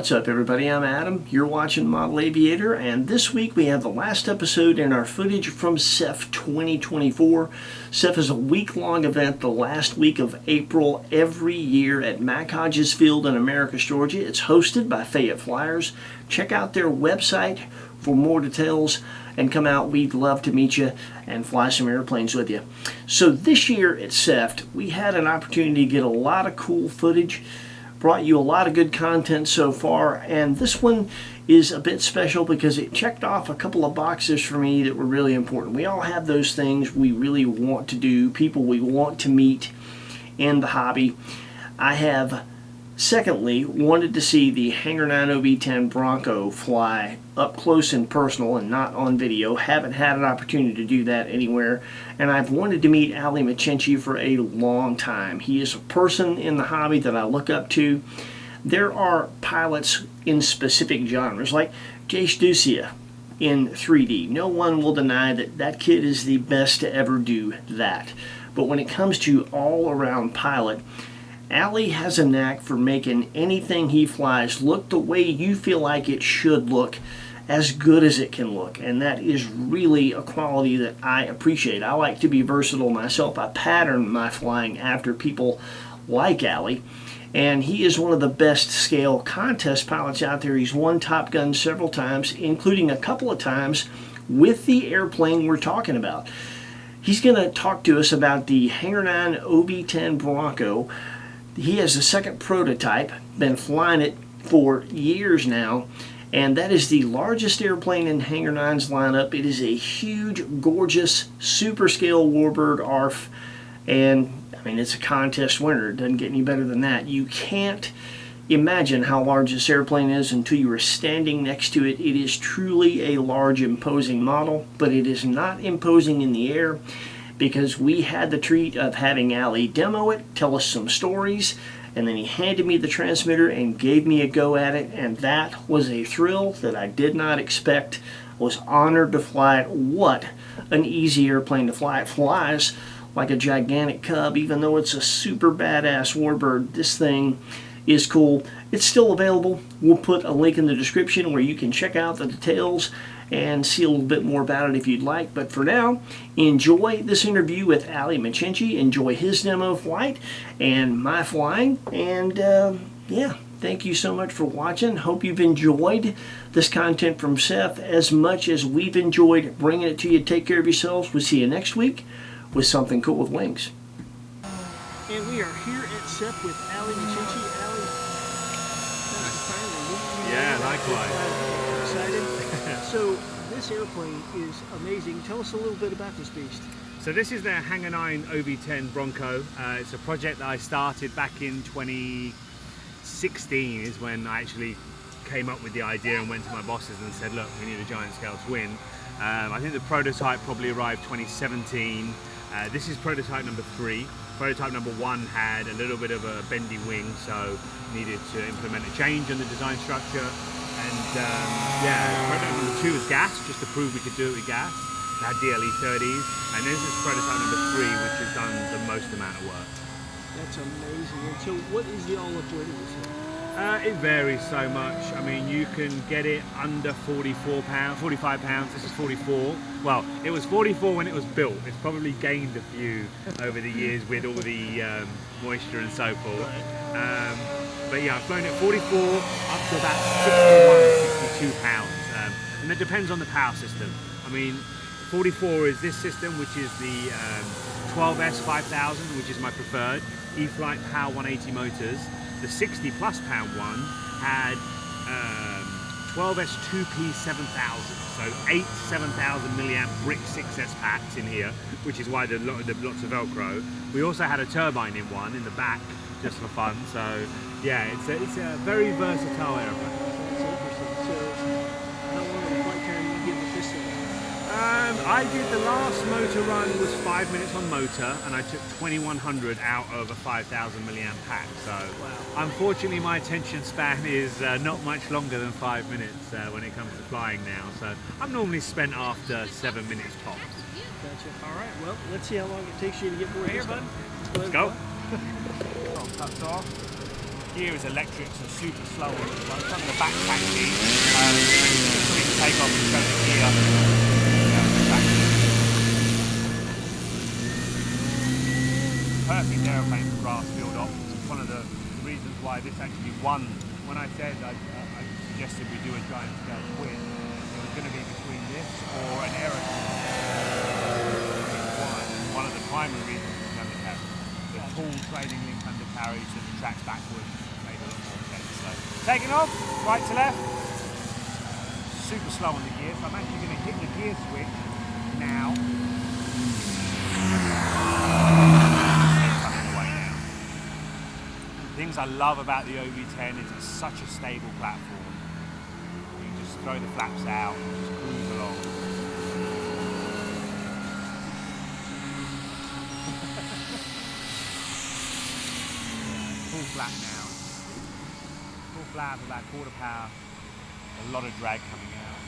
What's up everybody, I'm Adam, you're watching Model Aviator, and this week we have the last episode in our footage from SEFF 2024. SEFF is a week-long event the last week of April every year at Mac Hodges Field in Americus, Georgia. It's hosted by Fayette Flyers. Check out their website for more details and come out. We'd love to meet you and fly some airplanes with you. So this year at SEFF, we had an opportunity to get a lot of cool footage. Brought you a lot of good content so far, and this one is a bit special because it checked off a couple of boxes for me that were really important. We all have those things we really want to do, people we want to meet in the hobby. I have, secondly, wanted to see the Hangar 9 OV-10 Bronco fly up close and personal and not on video. Haven't had an opportunity to do that anywhere. And I've wanted to meet Ali Machinchy for a long time. He is a person in the hobby that I look up to. There are pilots in specific genres, like Jace Ducia in 3D. No one will deny that that kid is the best to ever do that. But when it comes to all-around pilot, Ali has a knack for making anything he flies look the way you feel like it should look, as good as it can look, and that is really a quality that I appreciate. I like to be versatile myself. I pattern my flying after people like Ali, and he is one of the best scale contest pilots out there. He's won Top Gun several times, including a couple of times with the airplane we're talking about. He's going to talk to us about the Hangar 9 OV-10 Bronco. He has a second prototype, been flying it for years now, and that is the largest airplane in Hangar 9's lineup. It is a huge, gorgeous, super scale warbird ARF, and I mean, it's a contest winner. It doesn't get any better than that. You can't imagine how large this airplane is until you are standing next to it. It is truly a large, imposing model, but it is not imposing in the air, because we had the treat of having Ali demo it, tell us some stories, and then he handed me the transmitter and gave me a go at it, and that was a thrill that I did not expect. I was honored to fly it. What an easy airplane to fly. It flies like a gigantic Cub, even though it's a super badass warbird. This thing is cool. It's still available. We'll put a link in the description where you can check out the details and see a little bit more about it if you'd like. But for now, enjoy this interview with Ali Machinchy. Enjoy his demo flight and my flying. And yeah, thank you so much for watching. Hope you've enjoyed this content from SEFF as much as we've enjoyed bringing it to you. Take care of yourselves. We'll see you next week with something cool with wings. And we are here at SEFF with Ali Machinchy. Ali, thanks for finally. Yeah, likewise. Excited. So this airplane is amazing. Tell us a little bit about this beast. So this is the Hangar 9 OV-10 Bronco. It's a project that I started back in 2016 is when I actually came up with the idea and went to my bosses and said, look, we need a giant scale twin. I think the prototype probably arrived 2017. This is prototype number 3. Prototype number 1 had a little bit of a bendy wing, so needed to implement a change in the design structure. And yeah, prototype number 2 was gas, just to prove we could do it with gas. It had DLE-30s, and this is prototype number 3, which has done the most amount of work. That's amazing. And so what is the all-up weight of this thing? It varies so much. I mean, you can get it under 45 pounds. This is 44. Well, it was 44 when it was built. It's probably gained a few over the years with all the moisture and so forth. But yeah, I've flown it 44 up to about 61, 62 pounds. And that depends on the power system. I mean, 44 is this system, which is the 12S 5000, which is my preferred. E-Flight Power 180 motors. The 60 plus pound one had 12S 2P 7000, so 8 7,000 milliamp brick 6S packs in here, which is why there's lots of Velcro. We also had a turbine in one in the back, just for fun. So yeah, it's a very versatile airplane. That's interesting. So how long of a flight time do you give with this thing? I did the last motor run was 5 minutes on motor, and I took 2100 out of a 5,000 milliamp pack. So wow. Unfortunately, my attention span is not much longer than 5 minutes when it comes to flying now. So I'm normally spent after 7 minutes tops. Gotcha. All right. Well, let's see how long it takes you to get board here, bud. Let's go. All cuts off. gear is electric, so super slow. Well, it's on the back taxi, just so we can take off and show the gear. Perfect aeroplane for grass field ops. It's one of the reasons why this actually won. When I said I suggested we do a giant scale twin, it was going to be between this or an aeroplane. One of the primary reasons is going to have the tall trailing link undercarriage that tracks backwards made a lot more sense. So taking off, right to left, super slow on the gear, so I'm actually going to hit the gear switch now. Things I love about the OV-10 is it's such a stable platform. You can just throw the flaps out and just cruise along. Full flap now. Full flap, about quarter power. A lot of drag coming out.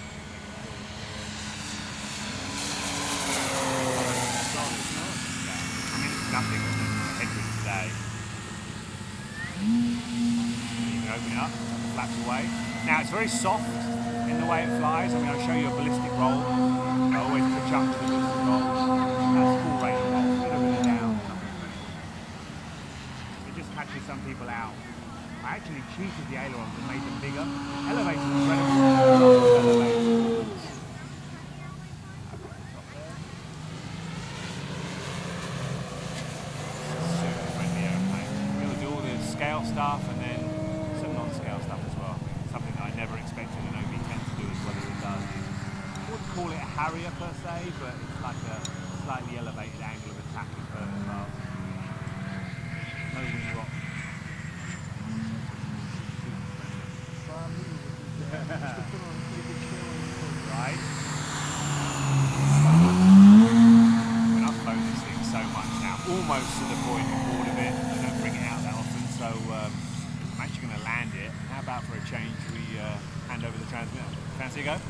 I mean, it's nothing headwind today. You can open it up, flaps away. Now it's very soft in the way it flies. I mean, I'll show you a ballistic roll. I always pitch up to the ballistic roll. That's full rate of roll, a little bit down. It just catches some people out. I actually cheated the ailerons and made them bigger. Elevator's incredible. Elevator. Scale stuff and then some non-scale stuff as well. Something that I never expected an OV-10 to do as well as it does. I wouldn't call it a Harrier per se, but it's like a slightly elevated angle of attack in first class. No wing rock. Right. When I've flown this thing so much now, almost to the point of bored of it. I don't bring it out that often. So I'm actually going to land it. How about for a change we hand over the transmitter? Fancy a go?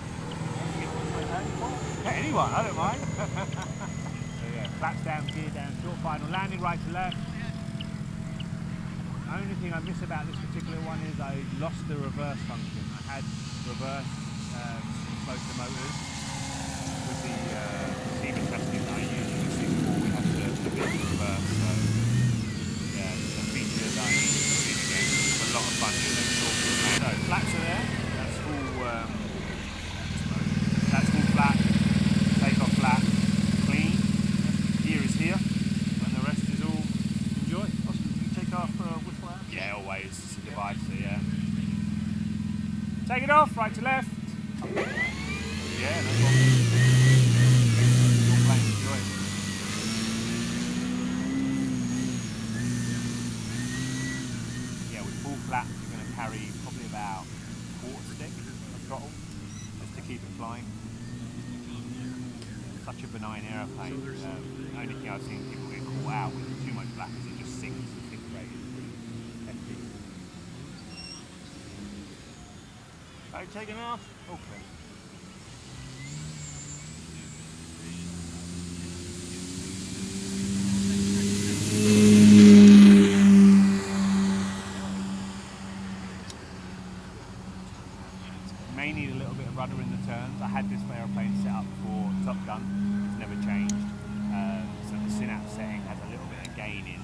Yeah, anyone, I don't mind. So yeah, flaps down, gear down, short final, landing right to left. The only thing I miss about this particular one is I lost the reverse function. I had reverse close to motors with the receiver testing that I use in the Singapore. We have to build the reverse. So yeah, it's a feature that I need to put in again. It's a lot of fun doing those short films. So flaps are there. That's full flat. Take-off flat. Clean. Gear is here. And the rest is all enjoy. Awesome. You take off with flaps? Yeah, always. It's a device, so yeah. Take it off, right to left. Yeah, no problem. Your plane, enjoy it. Yeah, with full flaps, you're going to carry probably about a quarter stick of throttle just to keep it flying. Such a benign aeroplane. The only thing I've seen people get caught out with too much flap is it just sinks. The sink rate is pretty hefty. Are you taking off? Okay. May need a little bit of rudder in the turns. I had this aeroplane set up for Top Gun. It's never changed. So the synapse setting has a little bit of gain in.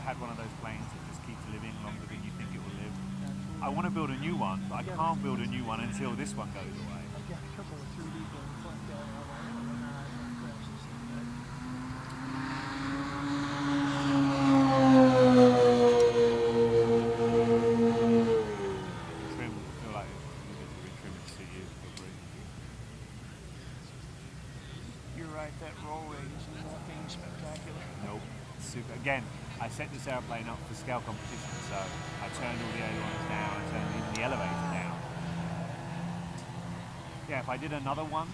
Had one of those planes that just keeps living longer than you think it will live. I want to build a new one, but I can't build a new one until this one goes away. I've got a couple of 3D ones like that Trim, I feel like it's a bit trimmed to see you. You're right, that roll rate is nothing spectacular. Nope, super. Again, I set this airplane up for scale competition, so I turned all the ailerons down, I turned even the elevator down. Yeah, if I did another one,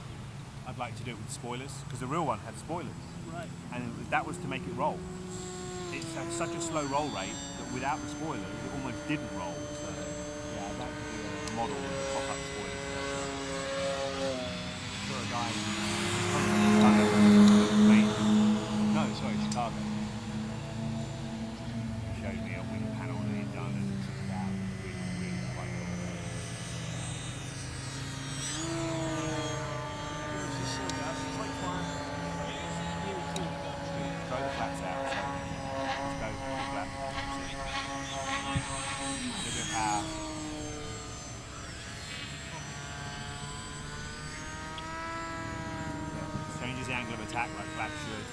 I'd like to do it with spoilers, because the real one had spoilers. Right. And that was to make it roll. It's at such a slow roll rate that without the spoilers, it almost didn't roll. So yeah, I'd like to do a model with pop-up spoilers. For a guy changes the angle of attack like flat should,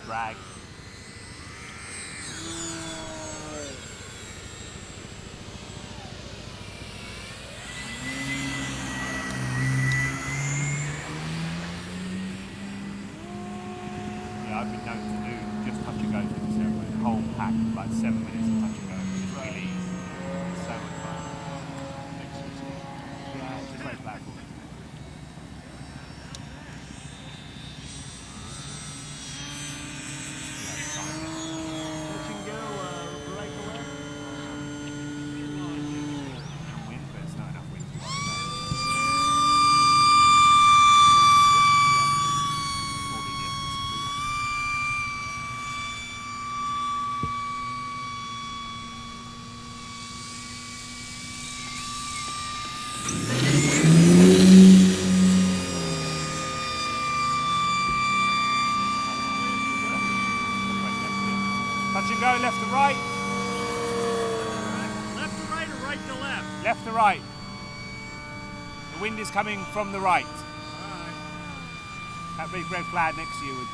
drag. Yeah, I've been known to do just touch and goes with this airplane. The whole pack, like 7 minutes of touch and go, which is really easy. It's so much fun. Yeah, it's a great platform. Touch and go, right to left. Wind, but it's not enough wind to worry about. Touch and go, left to right. Left to right or right to left? Left to right. The wind is coming from the right. Alright. That big red flag next to you would...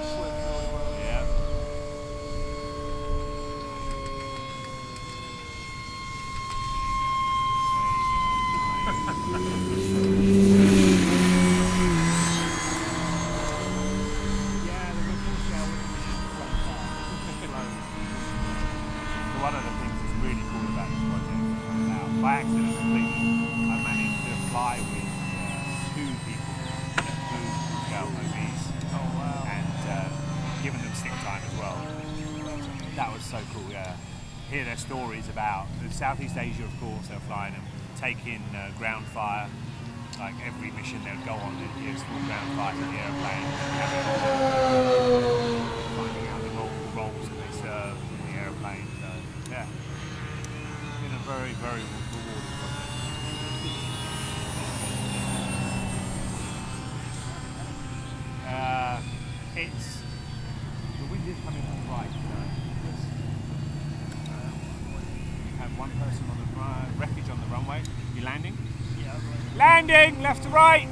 Slip really well. Yeah. One of the things that's really cool about this project, now by accident completely, I managed to fly with two people that flew OVs and given them stick time as well. That was so cool, yeah. Hear their stories about Southeast Asia, of course, they're flying them, taking ground fire. Like every mission they'd go on, they'd give full ground fire to the airplane, finding out the multiple roles that they serve in the airplane. So, yeah, it's been a very, very rewarding project. It's the wind is coming from the right. You have one person on the wreckage on the runway. You landing? Yeah, right. Landing, left to right.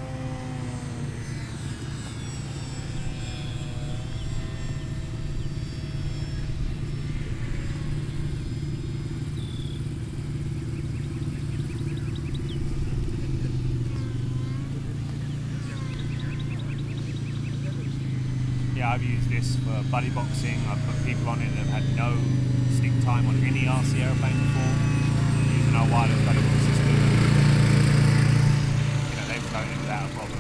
Yeah, I've used this for buddy boxing. I've put people on it that have had no stick time on any RC airplane before. Using our wireless buddy box system. You know, they've flown it without a problem.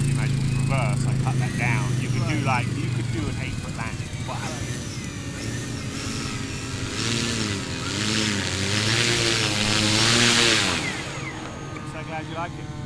You imagine in reverse, I cut that down. You could do like, you could do an 8-foot landing. What happens? So glad you liked it.